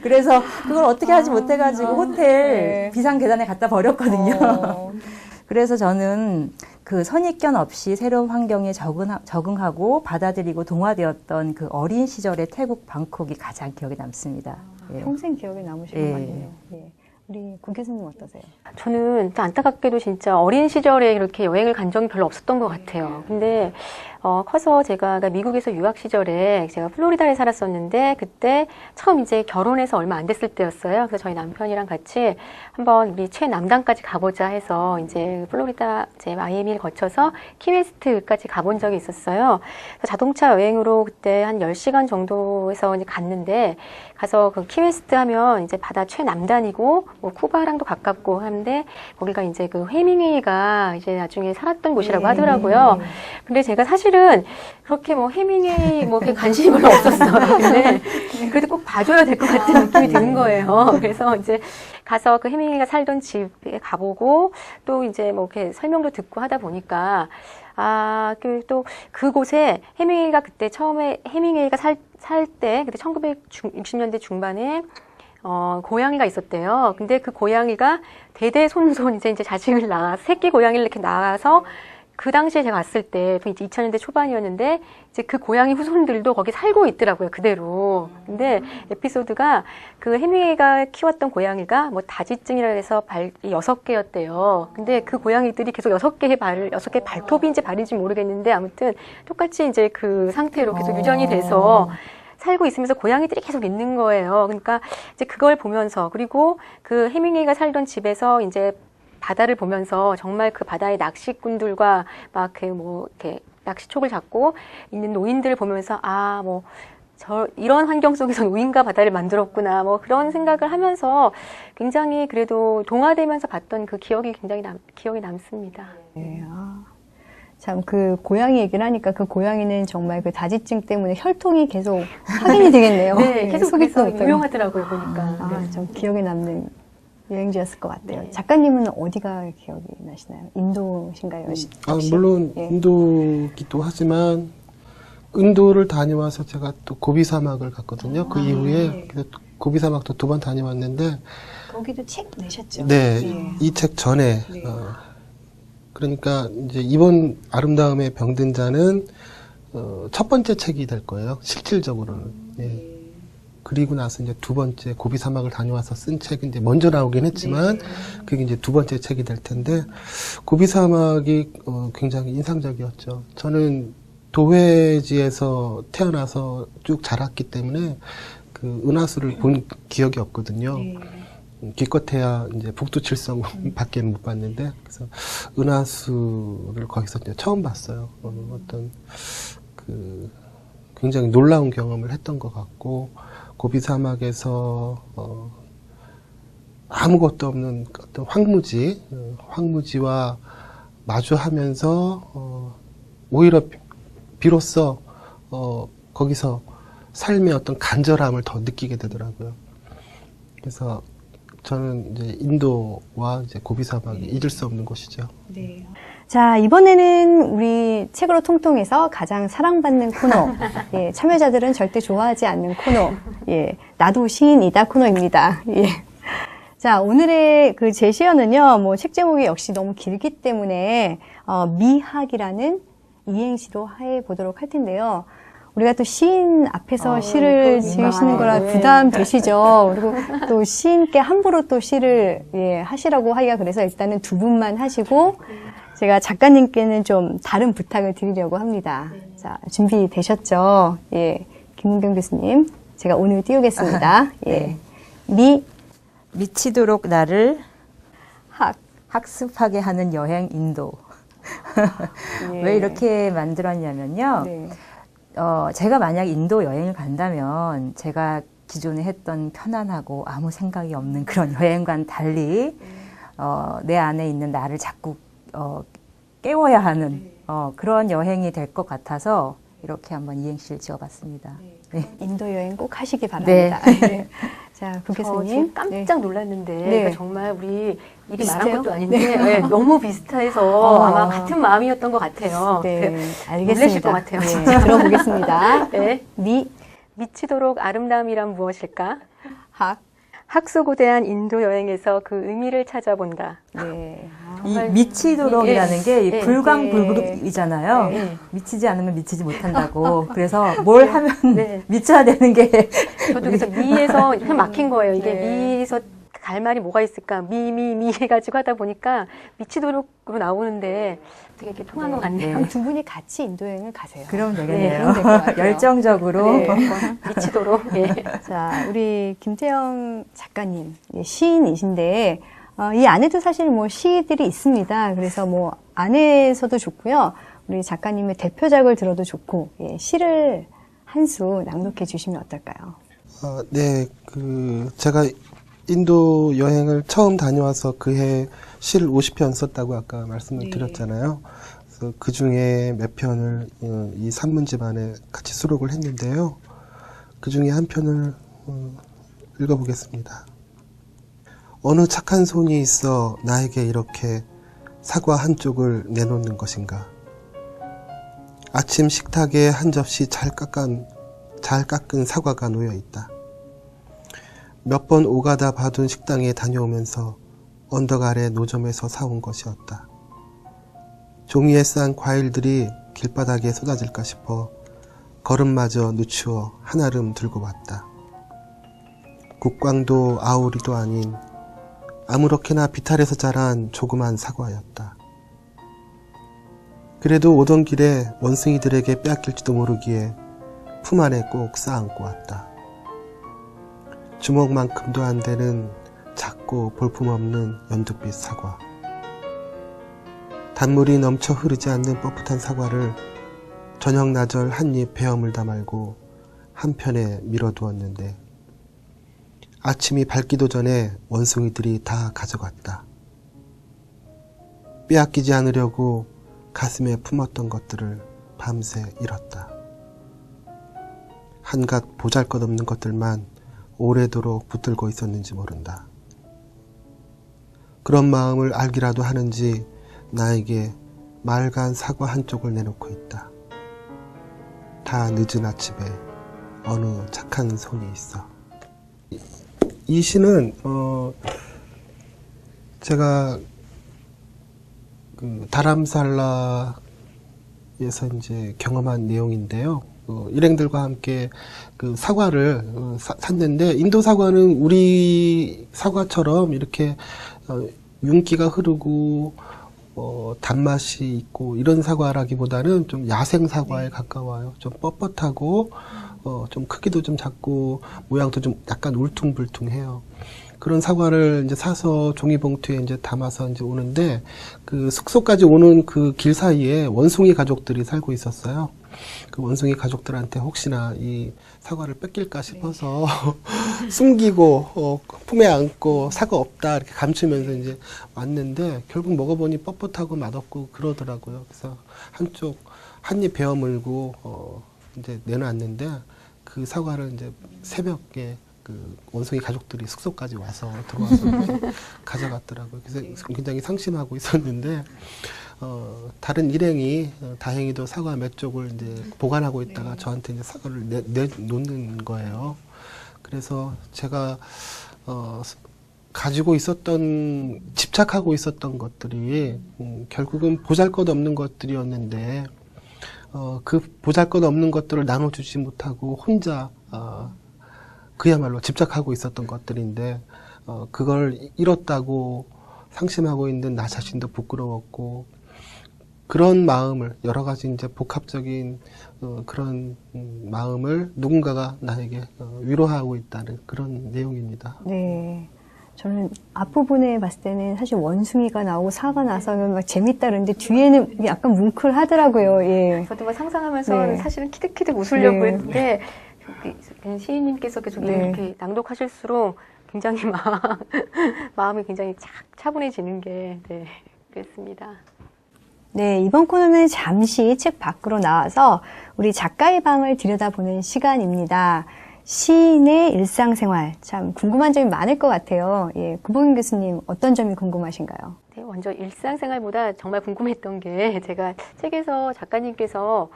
그래서 그걸 어떻게 하지 못해가지고 호텔 비상 계단에 갖다 버렸거든요. 그래서 저는 그 선입견 없이 새로운 환경에 적응하고 받아들이고 동화되었던 그 어린 시절의 태국 방콕이 가장 기억에 남습니다. 예. 평생 기억에 남으실 것 같네요. 예. 우리 구 교수님 어떠세요? 저는 안타깝게도 진짜 어린 시절에 이렇게 여행을 간 적이 별로 없었던 것 같아요. 근데 커서 제가 미국에서 유학 시절에 제가 플로리다에 살았었는데 그때 처음 이제 결혼해서 얼마 안 됐을 때였어요. 그래서 저희 남편이랑 같이 한번 우리 최남단까지 가보자 해서 이제 플로리다 이제 마이애미를 거쳐서 키웨스트까지 가본 적이 있었어요. 그래서 자동차 여행으로 그때 한 10시간 정도에서 이제 갔는데 가서 그 키웨스트 하면 이제 바다 최남단이고 뭐 쿠바랑도 가깝고 하는데 거기가 이제 그 해밍웨이가 이제 나중에 살았던 곳이라고 하더라고요. 근데 제가 사실은 그렇게 뭐 해밍웨이 뭐 관심이 별로 없었어요. 근데 그래도 꼭 봐줘야 될 것 같은 느낌이 드는 거예요. 그래서 이제 가서 그 해밍웨이가 살던 집에 가보고 또 이제 뭐 이렇게 설명도 듣고 하다 보니까 또 그곳에 해밍웨이가 그때 처음에 해밍웨이가 살 때 그때 1960년대 중반에 고양이가 있었대요. 근데 그 고양이가 대대손손 이제 자식을 새끼 고양이를 이렇게 낳아서 그 당시에 제가 갔을 때 2000년대 초반이었는데 이제 그 고양이 후손들도 거기 살고 있더라고요. 그대로. 근데 에피소드가 그 해밍웨이가 키웠던 고양이가 뭐 다지증이라 해서 6개였대요. 근데 그 고양이들이 계속 6개 발톱인지 발인지 모르겠는데 아무튼 똑같이 이제 그 상태로 계속 유전이 돼서 살고 있으면서 고양이들이 계속 있는 거예요. 그러니까 이제 그걸 보면서 그리고 그 해밍웨이가 살던 집에서 이제 바다를 보면서 정말 그 바다의 낚시꾼들과 막 이렇게 낚시촉을 잡고 있는 노인들을 보면서 이런 환경 속에서 노인과 바다를 만들었구나 뭐 그런 생각을 하면서 굉장히 그래도 동화되면서 봤던 그 기억이 굉장히 기억에 남습니다. 네, 참 그 고양이 얘기를 하니까 그 고양이는 정말 그 다지증 때문에 혈통이 계속 확인이 되겠네요. 네, 계속 속이도 그래서 유명하더라고요 보니까. 네. 좀 기억에 남는 여행지였을 것 같아요. 네. 작가님은 어디가 기억이 나시나요? 인도신가요? 물론 예. 인도기도 하지만 인도를 다녀와서 제가 또 고비 사막을 갔거든요. 그 이후에 고비 사막도 2번 다녀왔는데 거기도 책 내셨죠? 네, 네. 이 책 전에 네. 그러니까 이제 이번 아름다움에 병든 자는 첫 번째 책이 될 거예요. 실질적으로는. 예. 그리고 나서 이제 두 번째 고비 사막을 다녀와서 쓴 책이 이제 먼저 나오긴 했지만 그게 이제 두 번째 책이 될 텐데 고비 사막이 굉장히 인상적이었죠. 저는 도회지에서 태어나서 쭉 자랐기 때문에 그 은하수를 본 기억이 없거든요. 기껏해야 이제 북두칠성 밖에 못 봤는데 그래서 은하수를 거기서 이제 처음 봤어요. 어떤 그 굉장히 놀라운 경험을 했던 것 같고 고비 사막에서 아무것도 없는 어떤 황무지와 마주하면서 오히려 비로소 거기서 삶의 어떤 간절함을 더 느끼게 되더라고요. 그래서 저는 이제 인도와 이제 고비 사막이 잊을 수 없는 곳이죠. 네. 자, 이번에는 우리 책으로 통통해서 가장 사랑받는 코너. 예, 참여자들은 절대 좋아하지 않는 코너. 예, 나도 시인이다 코너입니다. 예. 자, 오늘의 그 제시어는요, 뭐 책 제목이 역시 너무 길기 때문에 미학이라는 이행시로 해 보도록 할 텐데요. 우리가 또 시인 앞에서 시를 지으시는 거라 부담되시죠. 그리고 또 시인께 함부로 또 시를 하시라고 하기가 그래서 일단은 두 분만 하시고 제가 작가님께는 좀 다른 부탁을 드리려고 합니다. 자, 준비되셨죠? 예, 김은경 교수님, 제가 오늘 띄우겠습니다. 예, 미치도록 나를 학, 학습하게 하는 여행 인도. 예. 왜 이렇게 만들었냐면요. 네. 제가 만약 인도 여행을 간다면 제가 기존에 했던 편안하고 아무 생각이 없는 그런 여행과는 달리 내 안에 있는 나를 자꾸 깨워야 하는 그런 여행이 될 것 같아서 이렇게 한번 이행시를 지어봤습니다. 네. 인도 여행 꼭 하시기 바랍니다. 네. 자, 부 저 교수님. 지금 깜짝 놀랐는데 네. 그러니까 정말 우리 일이 비슷해요? 말한 것도 아닌데 네, 너무 비슷해서 아마 같은 마음이었던 것 같아요. 네, 알겠습니다. 놀라실 것 같아요. 네, 진짜. 들어보겠습니다. 네. 미, 미치도록 아름다움이란 무엇일까? 학, 학수고대한 인도 여행에서 그 의미를 찾아본다. 네. 이 정말 미치도록이라는 게 예, 불광불급이잖아요. 예. 미치지 않으면 미치지 못한다고. 그래서 뭘 하면 네. 미쳐야 되는 게 저도 그래서 미에서 그냥 막힌 거예요. 이게 네. 미에서 갈 말이 뭐가 있을까? 미 해가지고 하다 보니까 미치도록으로 나오는데 되게 이렇게 통한 것 같네요. 그럼 두 분이 같이 인도 여행을 가세요. 그러면 네, 되겠네요. 그럼 될것 같아요. 열정적으로. 네. 미치도록. 예. 자, 우리 김태영 작가님, 시인이신데, 이 안에도 사실 뭐 시들이 있습니다. 그래서 뭐 안에서도 좋고요. 우리 작가님의 대표작을 들어도 좋고, 시를 한 수 낭독해 주시면 어떨까요? 네, 제가 인도 여행을 처음 다녀와서 그해 시를 50편 썼다고 아까 말씀을 드렸잖아요. 그래서 그 중에 몇 편을 이 산문집 안에 같이 수록을 했는데요. 그 중에 한 편을 읽어보겠습니다. 어느 착한 손이 있어 나에게 이렇게 사과 한 쪽을 내놓는 것인가. 아침 식탁에 한 접시 잘 깎은 사과가 놓여 있다. 몇 번 오가다 봐둔 식당에 다녀오면서 언덕 아래 노점에서 사온 것이었다. 종이에 싼 과일들이 길바닥에 쏟아질까 싶어 걸음마저 늦추어 한아름 들고 왔다. 국광도 아우리도 아닌 아무렇게나 비탈에서 자란 조그만 사과였다. 그래도 오던 길에 원숭이들에게 빼앗길지도 모르기에 품 안에 꼭 쌓아안고 왔다. 주먹만큼도 안 되는 작고 볼품없는 연두빛 사과. 단물이 넘쳐 흐르지 않는 뻣뻣한 사과를 저녁 나절 한 입 베어물다 말고 한편에 밀어두었는데 아침이 밝기도 전에 원숭이들이 다 가져갔다. 빼앗기지 않으려고 가슴에 품었던 것들을 밤새 잃었다. 한갓 보잘것없는 것들만 오래도록 붙들고 있었는지 모른다. 그런 마음을 알기라도 하는지 나에게 맑은 사과 한 쪽을 내놓고 있다. 다 늦은 아침에 어느 착한 손이 있어. 이 시는 제가 다람살라에 이제 경험한 내용인데요. 일행들과 함께 그 사과를 샀는데, 인도 사과는 우리 사과처럼 이렇게 윤기가 흐르고 단맛이 있고 이런 사과라기보다는 좀 야생 사과에 가까워요. 좀 뻣뻣하고 좀 크기도 좀 작고 모양도 좀 약간 울퉁불퉁해요. 그런 사과를 이제 사서 종이봉투에 이제 담아서 이제 오는데, 그 숙소까지 오는 그 길 사이에 원숭이 가족들이 살고 있었어요. 그 원숭이 가족들한테 혹시나 이 사과를 뺏길까 싶어서 숨기고 품에 안고 사과 없다 이렇게 감추면서 이제 왔는데, 결국 먹어보니 뻣뻣하고 맛없고 그러더라고요. 그래서 한 입 베어 물고 이제 내놨는데, 그 사과를 이제 새벽에 그 원숭이 가족들이 숙소까지 와서 들어와서 이제 가져갔더라고요. 그래서 굉장히 상심하고 있었는데, 다른 일행이 다행히도 사과 몇 쪽을 이제 보관하고 있다가 저한테 이제 사과를 내놓는 거예요. 그래서 제가 가지고 있었던, 집착하고 있었던 것들이 결국은 보잘것없는 것들이었는데, 그 보잘것없는 것들을 나눠주지 못하고 혼자 그야말로 집착하고 있었던 것들인데, 그걸 잃었다고 상심하고 있는 나 자신도 부끄러웠고, 그런 마음을, 여러 가지 이제 복합적인 그런 마음을 누군가가 나에게 위로하고 있다는 그런 내용입니다. 네. 저는 앞부분에 봤을 때는 사실 원숭이가 나오고 사가 나서면 막 재밌다 그러는데 뒤에는 약간 뭉클하더라고요. 예. 저도 막 상상하면서 네. 사실은 키득키득 웃으려고 네. 했는데, 시인님께서 계속 네. 이렇게 낭독하실수록 굉장히 마음이 굉장히 차분해지는 게, 네, 그랬습니다. 네, 이번 코너는 잠시 책 밖으로 나와서 우리 작가의 방을 들여다보는 시간입니다. 시인의 일상생활, 참 궁금한 점이 많을 것 같아요. 예, 구봉인 교수님 어떤 점이 궁금하신가요? 네, 먼저 일상생활보다 정말 궁금했던 게, 제가 책에서 작가님께서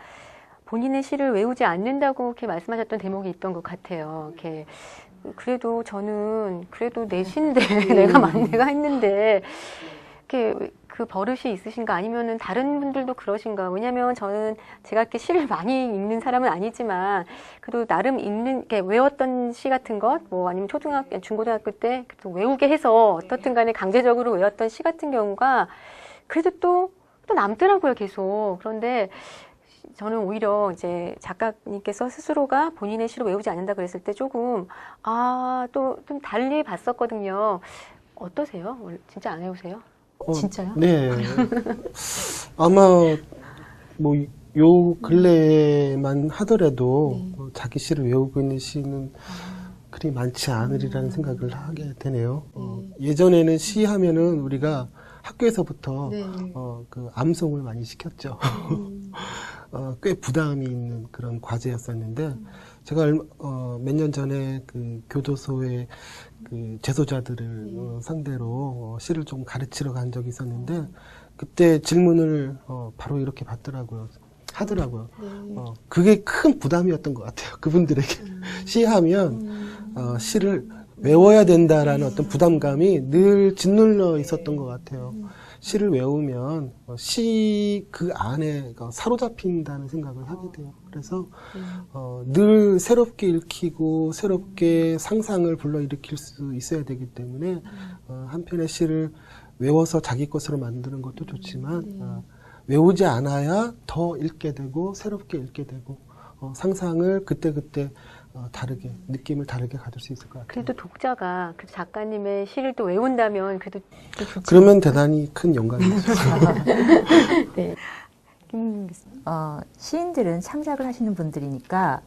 본인의 시를 외우지 않는다고 이렇게 말씀하셨던 대목이 있던 것 같아요. 이렇게 그래도 저는 그래도 내 시인데 내가 했는데 이렇게 그 버릇이 있으신가, 아니면은 다른 분들도 그러신가? 왜냐면 저는 제가 이렇게 시를 많이 읽는 사람은 아니지만 그래도 나름 이렇게 외웠던 시 같은 것, 뭐 아니면 중고등학교 때 외우게 해서 어떻든 간에 강제적으로 외웠던 시 같은 경우가 그래도 또 남더라고요, 계속. 그런데 저는 오히려 이제 작가님께서 스스로가 본인의 시를 외우지 않는다 그랬을 때 조금 또 좀 달리 봤었거든요. 어떠세요? 진짜 안 외우세요? 진짜요? 네. 아마 뭐 요 근래만 하더라도 자기 시를 외우고 있는 시는 그리 많지 않으리라는 생각을 하게 되네요. 예전에는 시 하면은 우리가 학교에서부터 그 암송을 많이 시켰죠. 꽤 부담이 있는 그런 과제였었는데, 제가 몇 년 전에 그 교도소의 그 재소자들을 상대로 시를 좀 가르치러 간 적이 있었는데, 그때 질문을 바로 이렇게 하더라고요. 그게 큰 부담이었던 것 같아요. 그분들에게. 시하면 시를 외워야 된다라는 어떤 부담감이 늘 짓눌러 있었던 것 같아요. 시를 외우면 시 그 안에 사로잡힌다는 생각을 하게 돼요. 그래서 늘 새롭게 읽히고 새롭게 상상을 불러일으킬 수 있어야 되기 때문에 한 편의 시를 외워서 자기 것으로 만드는 것도 좋지만 외우지 않아야 더 읽게 되고 새롭게 읽게 되고 상상을 그때그때 다르게, 느낌을 다르게 가질 수 있을 것 같아요. 그래도 독자가 그 작가님의 시를 또 외운다면 그래도 좋죠. 그러면 대단히 큰 영광이죠. 네. 시인들은 창작을 하시는 분들이니까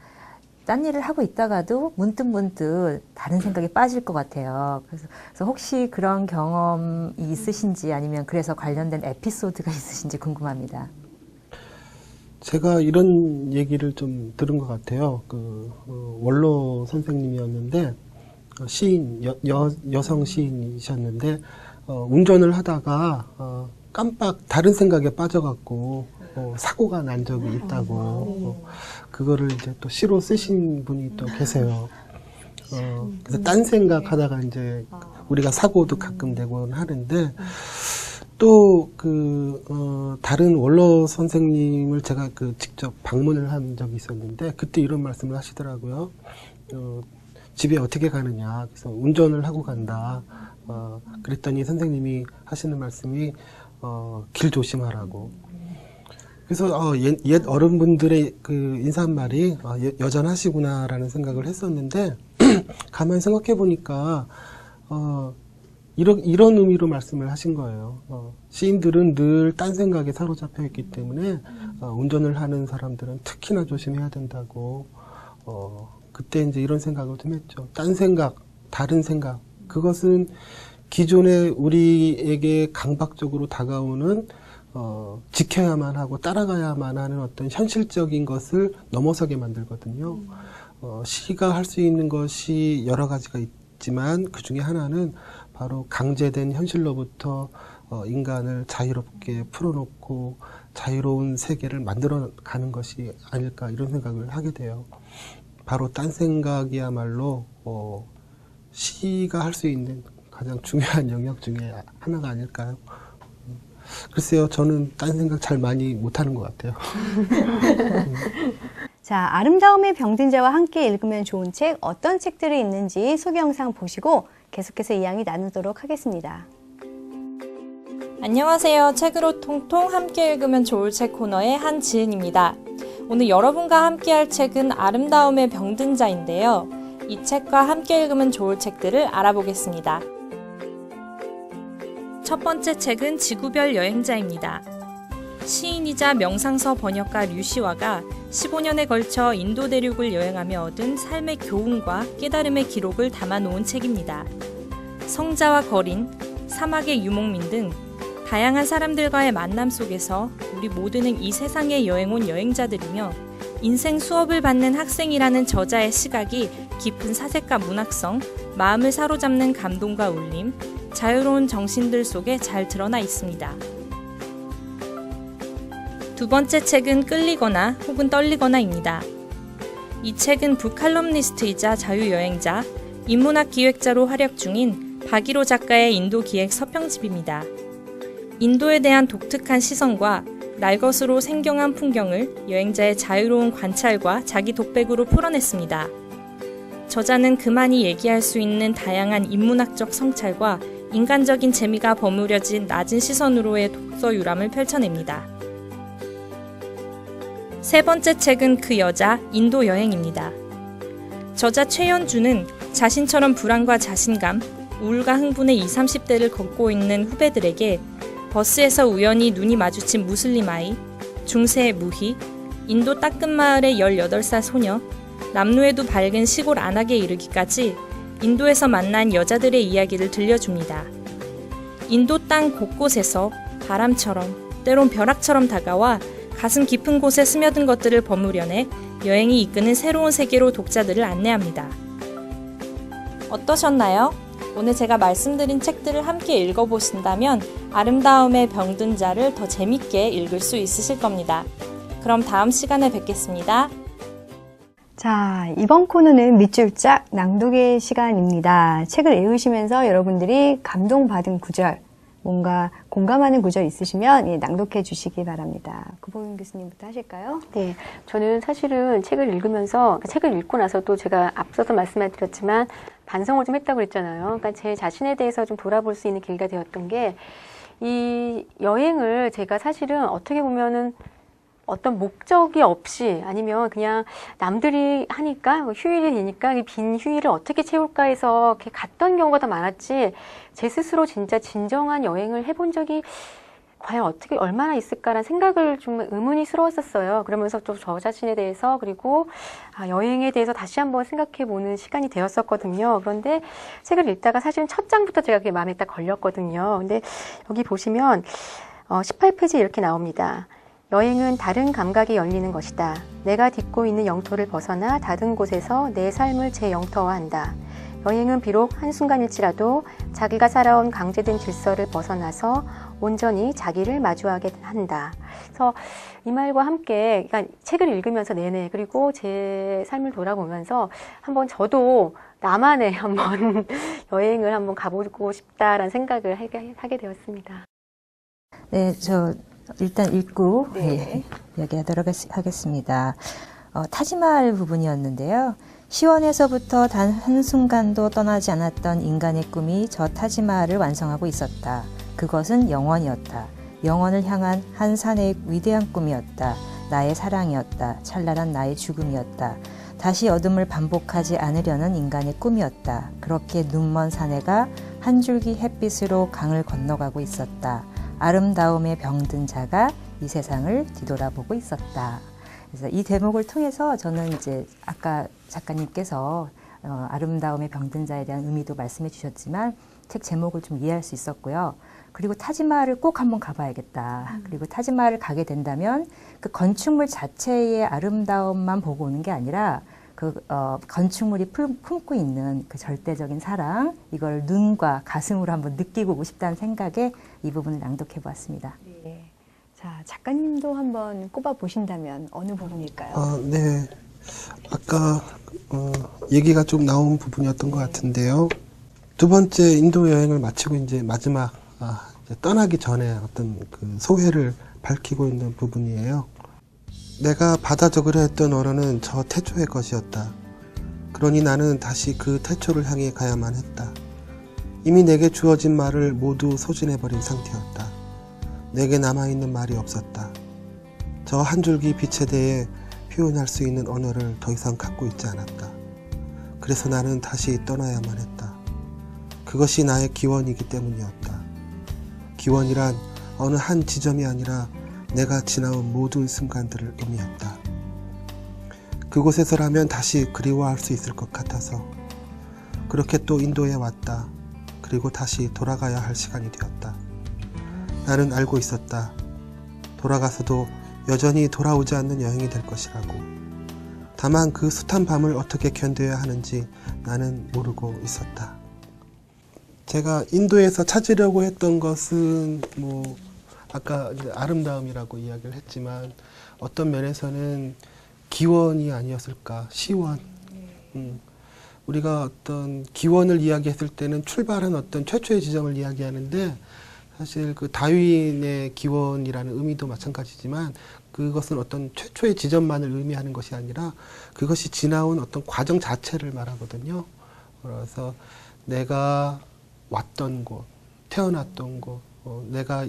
딴 일을 하고 있다가도 문득 다른 생각에 빠질 것 같아요. 그래서 혹시 그런 경험이 있으신지, 아니면 그래서 관련된 에피소드가 있으신지 궁금합니다. 제가 이런 얘기를 좀 들은 것 같아요. 원로 선생님이었는데, 시인, 여성 시인이셨는데, 운전을 하다가, 깜빡 다른 생각에 빠져갖고, 사고가 난 적이 있다고, 그거를 이제 또 시로 쓰신 분이 또 계세요. 그래서 딴 생각 하다가 이제, 우리가 사고도 가끔 내곤 하는데, 또 다른 원로 선생님을 제가 직접 방문을 한 적이 있었는데 그때 이런 말씀을 하시더라고요. 집에 어떻게 가느냐. 그래서 운전을 하고 간다. 그랬더니 선생님이 하시는 말씀이 길 조심하라고. 그래서 옛 어른분들의 인사말이 여전하시구나라는 생각을 했었는데 가만히 생각해 보니까 이런 의미로 말씀을 하신 거예요. 시인들은 늘 딴 생각에 사로잡혀 있기 때문에 운전을 하는 사람들은 특히나 조심해야 된다고. 그때 이제 이런 생각을 좀 했죠. 딴 생각, 다른 생각. 그것은 기존에 우리에게 강박적으로 다가오는 지켜야만 하고 따라가야만 하는 어떤 현실적인 것을 넘어서게 만들거든요. 시가 할 수 있는 것이 여러 가지가 있지만 그 중에 하나는 바로 강제된 현실로부터 인간을 자유롭게 풀어놓고 자유로운 세계를 만들어가는 것이 아닐까 이런 생각을 하게 돼요. 바로 딴 생각이야말로 시가 할 수 있는 가장 중요한 영역 중에 하나가 아닐까요? 글쎄요, 저는 딴 생각 잘 많이 못하는 것 같아요. 자, 아름다움의 병든 자와 함께 읽으면 좋은 책, 어떤 책들이 있는지 소개 영상 보시고 계속해서 이야기 나누도록 하겠습니다. 안녕하세요. 책으로 통통 함께 읽으면 좋을 책 코너의 한지은입니다. 오늘 여러분과 함께 할 책은 아름다움의 병든 자인데요. 이 책과 함께 읽으면 좋을 책들을 알아보겠습니다. 첫 번째 책은 지구별 여행자입니다. 시인이자 명상서 번역가 류시와가 15년에 걸쳐 인도 대륙을 여행하며 얻은 삶의 교훈과 깨달음의 기록을 담아놓은 책입니다. 성자와 거린, 사막의 유목민 등 다양한 사람들과의 만남 속에서 우리 모두는 이 세상에 여행 온 여행자들이며 인생 수업을 받는 학생이라는 저자의 시각이 깊은 사색과 문학성, 마음을 사로잡는 감동과 울림, 자유로운 정신들 속에 잘 드러나 있습니다. 두 번째 책은 끌리거나 혹은 떨리거나입니다. 이 책은 북칼럼니스트이자 자유여행자, 인문학 기획자로 활약 중인 박일호 작가의 인도 기획 서평집입니다. 인도에 대한 독특한 시선과 날것으로 생경한 풍경을 여행자의 자유로운 관찰과 자기 독백으로 풀어냈습니다. 저자는 그만이 얘기할 수 있는 다양한 인문학적 성찰과 인간적인 재미가 버무려진 낮은 시선으로의 독서 유람을 펼쳐냅니다. 세 번째 책은 그 여자 인도 여행입니다. 저자 최연주는 자신처럼 불안과 자신감, 우울과 흥분의 20, 30대를 걷고 있는 후배들에게 버스에서 우연히 눈이 마주친 무슬림 아이, 중세의 무희, 인도 따끔 마을의 18살 소녀, 남루에도 밝은 시골 안악에 이르기까지 인도에서 만난 여자들의 이야기를 들려줍니다. 인도 땅 곳곳에서 바람처럼 때론 벼락처럼 다가와 가슴 깊은 곳에 스며든 것들을 버무려내 여행이 이끄는 새로운 세계로 독자들을 안내합니다. 어떠셨나요? 오늘 제가 말씀드린 책들을 함께 읽어보신다면 아름다움의 병든 자를 더 재밌게 읽을 수 있으실 겁니다. 그럼 다음 시간에 뵙겠습니다. 자, 이번 코너는 밑줄 짝 낭독의 시간입니다. 책을 읽으시면서 여러분들이 감동받은 구절, 뭔가 공감하는 구절 있으시면 낭독해 주시기 바랍니다. 구보윤 교수님부터 하실까요? 네, 저는 사실은 책을 읽으면서, 책을 읽고 나서도 제가 앞서서 말씀드렸지만 반성을 좀 했다고 그랬잖아요. 그러니까 제 자신에 대해서 좀 돌아볼 수 있는 계기가 되었던 게, 이 여행을 제가 사실은 어떻게 보면은 어떤 목적이 없이 아니면 그냥 남들이 하니까 휴일이 되니까 이 빈 휴일을 어떻게 채울까 해서 이렇게 갔던 경우가 더 많았지, 제 스스로 진짜 진정한 여행을 해본 적이 과연 어떻게 얼마나 있을까라는 생각을 좀 의문이스러웠었어요. 그러면서 또 저 자신에 대해서 그리고 여행에 대해서 다시 한번 생각해보는 시간이 되었었거든요. 그런데 책을 읽다가 사실은 첫 장부터 제가 그게 마음에 딱 걸렸거든요. 근데 여기 보시면 18페이지에 이렇게 나옵니다. 여행은 다른 감각이 열리는 것이다. 내가 딛고 있는 영토를 벗어나 다른 곳에서 내 삶을 재영토화한다. 여행은 비록 한순간일지라도 자기가 살아온 강제된 질서를 벗어나서 온전히 자기를 마주하게 한다. 그래서 이 말과 함께, 그러니까 책을 읽으면서 내내, 그리고 제 삶을 돌아보면서 한번 저도 나만의 한번 여행을 한번 가보고 싶다라는 생각을 하게 되었습니다. 네, 저 일단 읽고 네. 이야기하도록 하겠습니다. 타지마할 부분이었는데요. 시원에서부터 단 한순간도 떠나지 않았던 인간의 꿈이 저 타지마할을 완성하고 있었다. 그것은 영원이었다. 영원을 향한 한 사내의 위대한 꿈이었다. 나의 사랑이었다. 찬란한 나의 죽음이었다. 다시 어둠을 반복하지 않으려는 인간의 꿈이었다. 그렇게 눈먼 사내가 한 줄기 햇빛으로 강을 건너가고 있었다. 아름다움에 병든 자가 이 세상을 뒤돌아보고 있었다. 그래서 이 대목을 통해서 저는 이제 아까 작가님께서 아름다움에 병든 자에 대한 의미도 말씀해 주셨지만 책 제목을 좀 이해할 수 있었고요. 그리고 타지마할을 꼭 한번 가봐야겠다. 그리고 타지마할을 가게 된다면 그 건축물 자체의 아름다움만 보고 오는 게 아니라 그 건축물이 품고 있는 그 절대적인 사랑, 이걸 눈과 가슴으로 한번 느끼고 오고 싶다는 생각에 이 부분을 낭독해 보았습니다. 네. 자, 작가님도 한번 꼽아 보신다면 어느 부분일까요? 네. 아까 얘기가 좀 나온 부분이었던 것 같은데요. 두 번째 인도 여행을 마치고 이제 마지막 이제 떠나기 전에 어떤 그 소회를 밝히고 있는 부분이에요. 내가 받아 적으려 했던 언어는 저 태초의 것이었다. 그러니 나는 다시 그 태초를 향해 가야만 했다. 이미 내게 주어진 말을 모두 소진해버린 상태였다. 내게 남아있는 말이 없었다. 저 한 줄기 빛에 대해 표현할 수 있는 언어를 더 이상 갖고 있지 않았다. 그래서 나는 다시 떠나야만 했다. 그것이 나의 기원이기 때문이었다. 기원이란 어느 한 지점이 아니라 내가 지나온 모든 순간들을 의미했다. 그곳에서라면 다시 그리워할 수 있을 것 같아서 그렇게 또 인도에 왔다. 그리고 다시 돌아가야 할 시간이 되었다. 나는 알고 있었다. 돌아가서도 여전히 돌아오지 않는 여행이 될 것이라고. 다만 그 숱한 밤을 어떻게 견뎌야 하는지 나는 모르고 있었다. 제가 인도에서 찾으려고 했던 것은 아까 이제 아름다움이라고 이야기를 했지만 어떤 면에서는 기원이 아니었을까, 시원. 우리가 어떤 기원을 이야기했을 때는 출발한 어떤 최초의 지점을 이야기하는데 사실 그 다윈의 기원이라는 의미도 마찬가지지만 그것은 어떤 최초의 지점만을 의미하는 것이 아니라 그것이 지나온 어떤 과정 자체를 말하거든요. 그래서 내가 왔던 곳, 태어났던 곳, 내가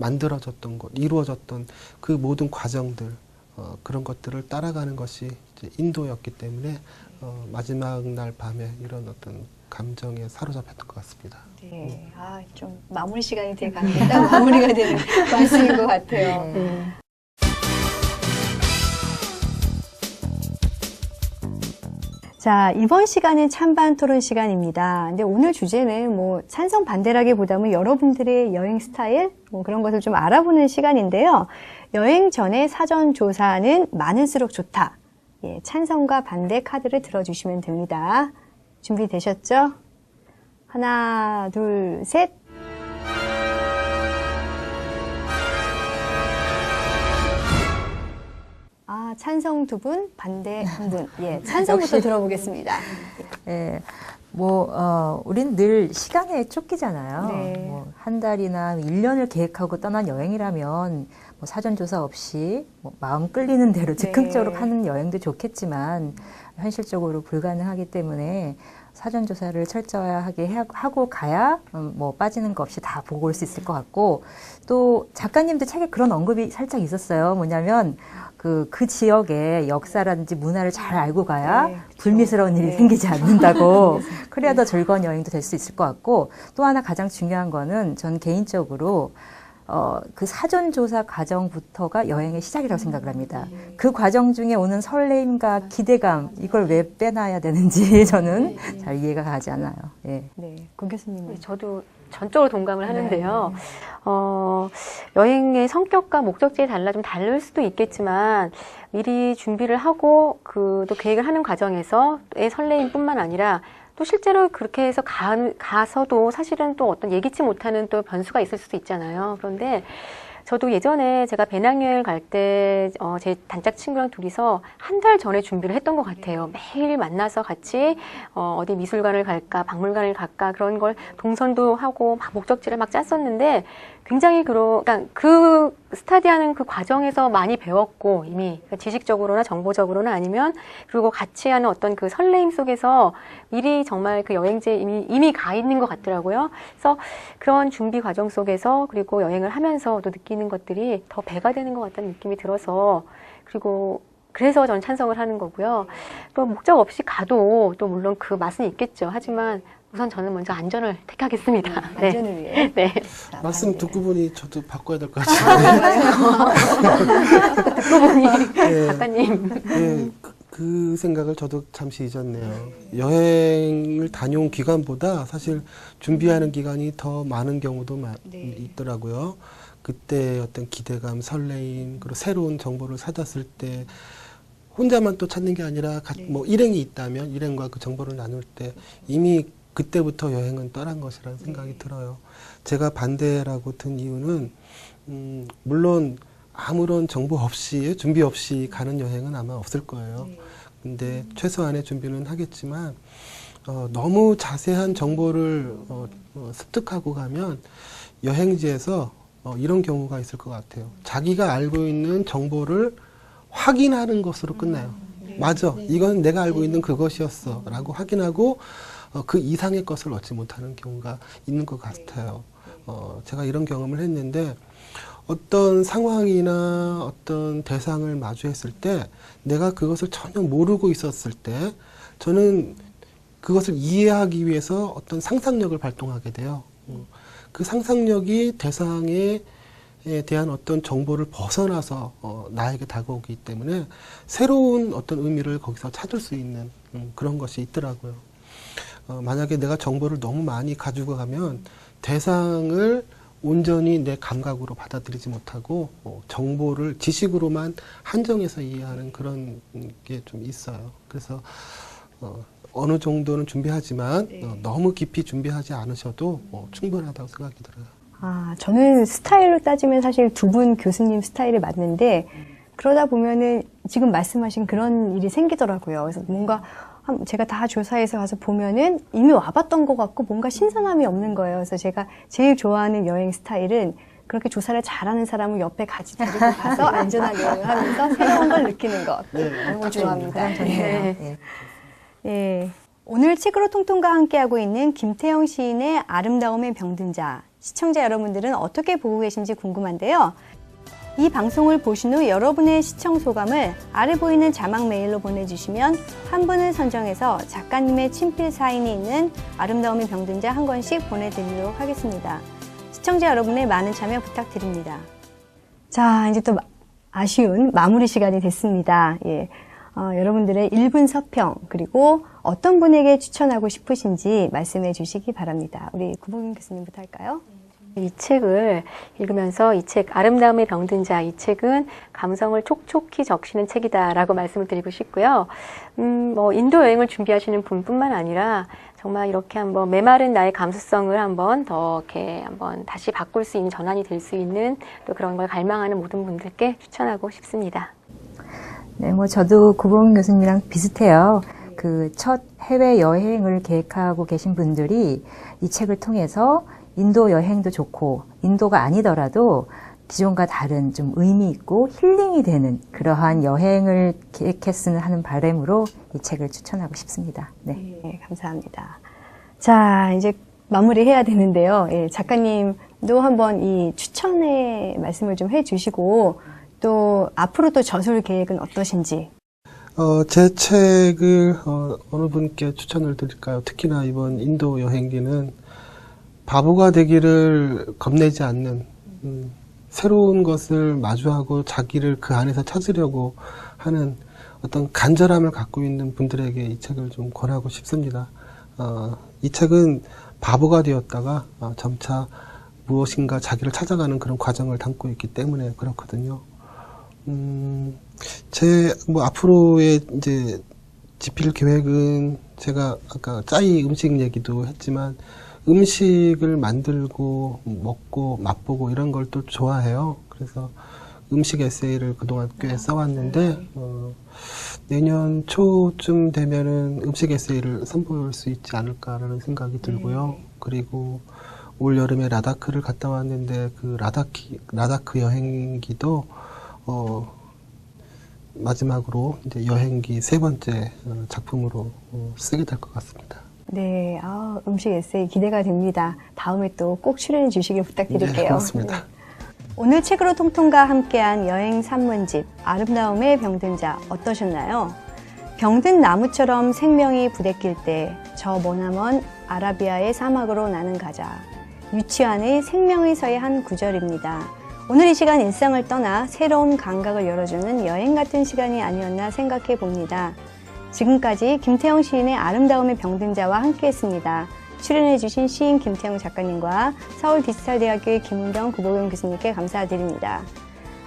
만들어졌던 것, 이루어졌던 그 모든 과정들, 그런 것들을 따라가는 것이 이제 인도였기 때문에 마지막 날 밤에 이런 어떤 감정에 사로잡혔던 것 같습니다. 네. 좀 마무리 시간이 되게 딱 마무리가 되는 말씀인 것 같아요. 네. 자, 이번 시간은 찬반 토론 시간입니다. 근데 오늘 주제는 찬성 반대라기보다는 여러분들의 여행 스타일, 그런 것을 좀 알아보는 시간인데요. 여행 전에 사전 조사는 많을수록 좋다. 예, 찬성과 반대 카드를 들어주시면 됩니다. 준비되셨죠? 하나, 둘, 셋. 찬성 2분, 반대 1분. 예, 찬성부터 들어보겠습니다. 예, 우리는 늘 시간에 쫓기잖아요. 네. 한 달이나 1년을 계획하고 떠난 여행이라면 사전조사 없이 마음 끌리는 대로 즉흥적으로 하는 여행도 좋겠지만 현실적으로 불가능하기 때문에 사전조사를 철저하게 하고 가야 빠지는 거 없이 다 보고 올 수 있을 것 같고, 또 작가님도 책에 그런 언급이 살짝 있었어요. 뭐냐면 그 지역의 역사라든지 문화를 잘 알고 가야 불미스러운 일이 생기지 않는다고. 그래야 더 즐거운 여행도 될 수 있을 것 같고, 또 하나 가장 중요한 거는 전 개인적으로 그 사전조사 과정부터가 여행의 시작이라고 생각을 합니다. 그 과정 중에 오는 설레임과 기대감, 이걸 왜 빼놔야 되는지 저는 잘 이해가 가지 않아요. 예. 네, 권 교수님은. 저도 전적으로 동감을 하는데요. 여행의 성격과 목적지에 따라 좀 다를 수도 있겠지만 미리 준비를 하고 또 계획을 하는 과정에서의 설레임뿐만 아니라 또 실제로 그렇게 해서 가서도 사실은 또 어떤 예기치 못하는 또 변수가 있을 수도 있잖아요. 그런데 저도 예전에 제가 배낭여행을 갈 때 제 단짝 친구랑 둘이서 한 달 전에 준비를 했던 것 같아요. 매일 만나서 같이 어디 미술관을 갈까, 박물관을 갈까, 그런 걸 동선도 하고 막 목적지를 막 짰었는데 굉장히 그러니까 그 스타디하는 그 과정에서 많이 배웠고 이미 그러니까 지식적으로나 정보적으로나 아니면 그리고 같이 하는 어떤 그 설레임 속에서 미리 정말 그 여행지에 이미 가 있는 것 같더라고요. 그래서 그런 준비 과정 속에서 그리고 여행을 하면서도 느끼는 것들이 더 배가 되는 것 같다는 느낌이 들어서 그리고 그래서 저는 찬성을 하는 거고요. 또 목적 없이 가도 또 물론 그 맛은 있겠죠. 하지만 우선 저는 먼저 안전을 택하겠습니다. 네. 안전을 위해. 네. 자, 말씀 네. 듣고 보니 저도 바꿔야 될 것 같아요. 듣고 보니 네. 작가님. 네, 그 생각을 저도 잠시 잊었네요. 여행을 다녀온 기간보다 사실 준비하는 기간이 더 많은 경우도 있더라고요. 그때 어떤 기대감, 설레임, 그리고 새로운 정보를 찾았을 때 혼자만 또 찾는 게 아니라 뭐 일행이 있다면 일행과 그 정보를 나눌 때 이미 그때부터 여행은 떠난 것이라는 생각이 들어요. 제가 반대라고 든 이유는 물론 아무런 정보 없이 준비 없이 가는 여행은 아마 없을 거예요. 근데 최소한의 준비는 하겠지만 너무 자세한 정보를 습득하고 가면 여행지에서 이런 경우가 있을 것 같아요. 자기가 알고 있는 정보를 확인하는 것으로 끝나요. 맞아, 이건 내가 알고 있는 그것이었어 라고 확인하고 그 이상의 것을 얻지 못하는 경우가 있는 것 같아요. 제가 이런 경험을 했는데 어떤 상황이나 어떤 대상을 마주했을 때 내가 그것을 전혀 모르고 있었을 때 저는 그것을 이해하기 위해서 어떤 상상력을 발동하게 돼요. 그 상상력이 대상에 대한 어떤 정보를 벗어나서 나에게 다가오기 때문에 새로운 어떤 의미를 거기서 찾을 수 있는 그런 것이 있더라고요. 만약에 내가 정보를 너무 많이 가지고 가면 대상을 온전히 내 감각으로 받아들이지 못하고 정보를 지식으로만 한정해서 이해하는 그런 게 좀 있어요. 그래서 어느 정도는 준비하지만 너무 깊이 준비하지 않으셔도 충분하다고 생각이 들어요. 저는 스타일로 따지면 사실 두 분 교수님 스타일이 맞는데 그러다 보면은 지금 말씀하신 그런 일이 생기더라고요. 그래서 뭔가 제가 다 조사해서 가서 보면은 이미 와봤던 것 같고 뭔가 신선함이 없는 거예요. 그래서 제가 제일 좋아하는 여행 스타일은 그렇게 조사를 잘하는 사람을 옆에 같이 데리고 가서 안전한 여행을 하면서 새로운 걸 느끼는 것. 너무 좋아합니다. 네. 예. 오늘 책으로 통통과 함께하고 있는 김태영 시인의 아름다움에 병든 자. 시청자 여러분들은 어떻게 보고 계신지 궁금한데요. 이 방송을 보신 후 여러분의 시청 소감을 아래 보이는 자막 메일로 보내주시면 한 분을 선정해서 작가님의 친필 사인이 있는 아름다움에 병든 자 한 권씩 보내드리도록 하겠습니다. 시청자 여러분의 많은 참여 부탁드립니다. 자, 이제 또 아쉬운 마무리 시간이 됐습니다. 예. 여러분들의 1분 서평 그리고 어떤 분에게 추천하고 싶으신지 말씀해 주시기 바랍니다. 우리 구봉인 교수님부터 할까요? 이 책을 읽으면서 이 책 아름다움에 병든 자, 이 책은 감성을 촉촉히 적시는 책이다라고 말씀을 드리고 싶고요. 뭐 인도 여행을 준비하시는 분뿐만 아니라 정말 이렇게 한번 메마른 나의 감수성을 한번 더 이렇게 한번 다시 바꿀 수 있는 전환이 될 수 있는 또 그런 걸 갈망하는 모든 분들께 추천하고 싶습니다. 네, 뭐 저도 구봉 교수님이랑 비슷해요. 그 첫 해외 여행을 계획하고 계신 분들이 이 책을 통해서 인도 여행도 좋고 인도가 아니더라도 기존과 다른 좀 의미 있고 힐링이 되는 그러한 여행을 계획했으면 하는 바람으로 이 책을 추천하고 싶습니다. 네. 네, 감사합니다. 자, 이제 마무리해야 되는데요. 예, 작가님도 한번 이 추천의 말씀을 좀 해주시고 또 앞으로 또 저술 계획은 어떠신지. 제 책을 어느 분께 추천을 드릴까요? 특히나 이번 인도 여행기는 바보가 되기를 겁내지 않는 새로운 것을 마주하고 자기를 그 안에서 찾으려고 하는 어떤 간절함을 갖고 있는 분들에게 이 책을 좀 권하고 싶습니다. 이 책은 바보가 되었다가 점차 무엇인가 자기를 찾아가는 그런 과정을 담고 있기 때문에 그렇거든요. 뭐 앞으로의 이제 집필 계획은 제가 아까 짜이 음식 얘기도 했지만 음식을 만들고 먹고 맛보고 이런 걸 또 좋아해요. 그래서 음식 에세이를 그동안 꽤 써왔는데 내년 초쯤 되면은 음식 에세이를 선보일 수 있지 않을까라는 생각이 들고요. 그리고 올 여름에 라다크를 갔다 왔는데 그 라다크 여행기도 마지막으로 이제 여행기 3번째 작품으로 쓰게 될 것 같습니다. 네, 음식 에세이 기대가 됩니다. 다음에 또 꼭 출연해 주시길 부탁드릴게요. 네, 고맙습니다. 네. 오늘 책으로 통통과 함께한 여행 산문집 아름다움의 병든 자 어떠셨나요? 병든 나무처럼 생명이 부대낄 때 저 머나먼 아라비아의 사막으로 나는 가자. 유치환의 생명에서의 한 구절입니다. 오늘 이 시간 일상을 떠나 새로운 감각을 열어주는 여행 같은 시간이 아니었나 생각해 봅니다. 지금까지 김태형 시인의 아름다움의 병든 자와 함께했습니다. 출연해주신 시인 김태형 작가님과 서울디지털대학교의 김은경 구보경 교수님께 감사드립니다.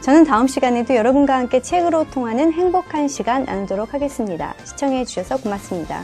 저는 다음 시간에도 여러분과 함께 책으로 통하는 행복한 시간 나누도록 하겠습니다. 시청해 주셔서 고맙습니다.